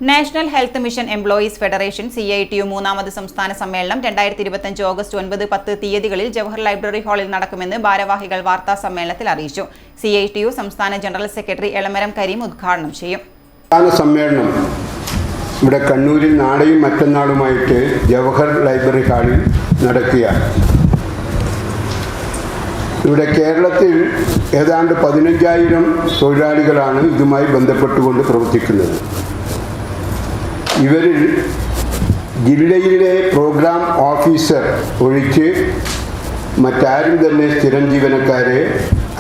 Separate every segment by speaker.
Speaker 1: National health mission employees federation CITU മൂന്നാമത് സംസ്ഥാന സമ്മേളനം 2025 ഓഗസ്റ്റ് 9-10 തീയതികളിൽ ജവഹർ ലൈബ്രറി ഹാളിൽ നടക്കുമെന്ന് ഭാരവാഹികൾ വാർത്താ സമ്മേളനത്തിൽ അറിയിച്ചു. CITU സംസ്ഥാന ജനറൽ സെക്രട്ടറി എളമരം കരീം ഉദ്ഘാടനം ചെയ്യും.
Speaker 2: സമ്മേളനം ഇവിടെ കണ്ണൂരിൽ നാളെയും മറ്റന്നാളുമായിട്ട് ജവഹർ ലൈബ്രറി ഹാളിൽ നടക്കുകയാണ്. ഇവിടെ കേരളത്തിൽ ഏതാണ്ട് 15,000 തൊഴിലാളികളാണ് ഇതുമായി ബന്ധപ്പെട്ടുകൊണ്ട് പ്രവർത്തിക്കുന്നത്. ഇവരിൽ ജില്ലയിലെ പ്രോഗ്രാം ഓഫീസർ ഒഴിച്ച് മറ്റാരും തന്നെ സ്ഥിരം ജീവനക്കാരെ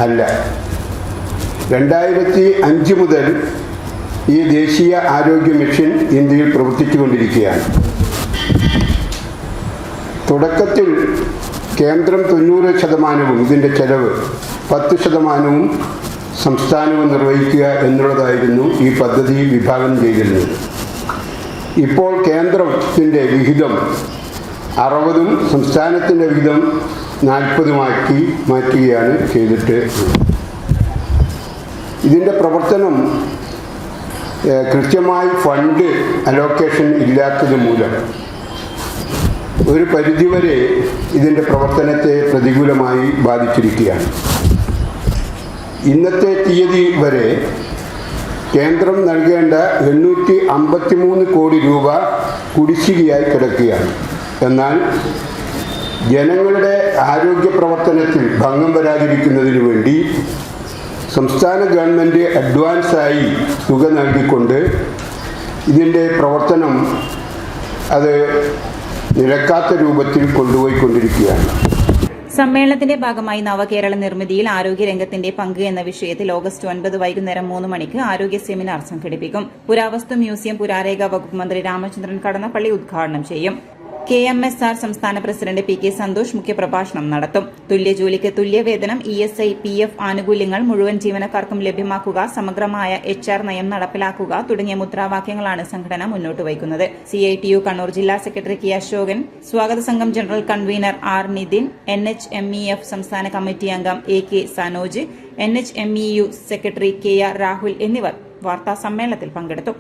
Speaker 2: അല്ല. 2005 മുതൽ ഈ ദേശീയ ആരോഗ്യ മിഷൻ ഇന്ത്യയിൽ പ്രവർത്തിച്ചുകൊണ്ടിരിക്കുകയാണ്. തുടക്കത്തിൽ കേന്ദ്രം 90% ഇതിൻ്റെ ചെലവ്, 10% സംസ്ഥാനവും നിർവഹിക്കുക എന്നുള്ളതായിരുന്നു ഈ പദ്ധതി വിഭാവനം ചെയ്തിരുന്നത്. ഇപ്പോൾ കേന്ദ്രത്തിൻ്റെ വിഹിതം 60-ഉം സംസ്ഥാനത്തിൻ്റെ വിഹിതം 40-ഉമാക്കി മാറ്റുകയാണ് ചെയ്തിട്ട്. ഇതിൻ്റെ പ്രവർത്തനം കൃത്യമായി ഫണ്ട് അലോക്കേഷൻ ഇല്ലാത്തത് മൂലം ഒരു പരിധിവരെ ഇതിൻ്റെ പ്രവർത്തനത്തെ പ്രതികൂലമായി ബാധിച്ചിരിക്കുകയാണ്. ഇന്നത്തെ തീയതി വരെ കേന്ദ്രം നൽകേണ്ട 853 കോടി രൂപ കുടിശ്ശികയായി കിടക്കുകയാണ്. എന്നാൽ ജനങ്ങളുടെ ആരോഗ്യ പ്രവർത്തനത്തിൽ ഭംഗം വരാതിരിക്കുന്നതിന് വേണ്ടി സംസ്ഥാന ഗവൺമെൻറ് അഡ്വാൻസായി തുക നൽകിക്കൊണ്ട് ഇതിൻ്റെ പ്രവർത്തനം അത് നിലക്കാത്ത രൂപത്തിൽ കൊണ്ടുപോയിക്കൊണ്ടിരിക്കുകയാണ്.
Speaker 1: സമ്മേളനത്തിന്റെ ഭാഗമായി നവകേരള നിർമ്മിതിയിൽ ആരോഗ്യരംഗത്തിന്റെ പങ്ക് എന്ന വിഷയത്തിൽ ഓഗസ്റ്റ് 9 വൈകുന്നേരം 3 മണിക്ക് ആരോഗ്യ സെമിനാർ സംഘടിപ്പിക്കും. പുരാവസ്തു മ്യൂസിയം പുരാരേഖ വകുപ്പ് മന്ത്രി രാമചന്ദ്രൻ കടന്നപ്പള്ളി ഉദ്ഘാടനം ചെയ്യും. KMSR സംസ്ഥാന പ്രസിഡന്റ് PK സന്തോഷ് മുഖ്യപ്രഭാഷണം നടത്തും. തുല്യജോലിക്ക് തുല്യവേതനം, ESI, PF ആനുകൂല്യങ്ങൾ മുഴുവൻ ജീവനക്കാർക്കും ലഭ്യമാക്കുക, സമഗ്രമായ HR നയം നടപ്പിലാക്കുക തുടങ്ങിയ മുദ്രാവാക്യങ്ങളാണ് സംഘടന മുന്നോട്ട് വയ്ക്കുന്നത്. CITU കണ്ണൂർ ജില്ലാ സെക്രട്ടറി K അശോകൻ, സ്വാഗത സംഘം general convener R Nithin, NHMEF സംസ്ഥാന കമ്മിറ്റി അംഗം AK Sanoj, NHMEU secretary KR Rahul എന്നിവർ വാർത്താ സമ്മേളനത്തിൽ പങ്കെടുത്തു.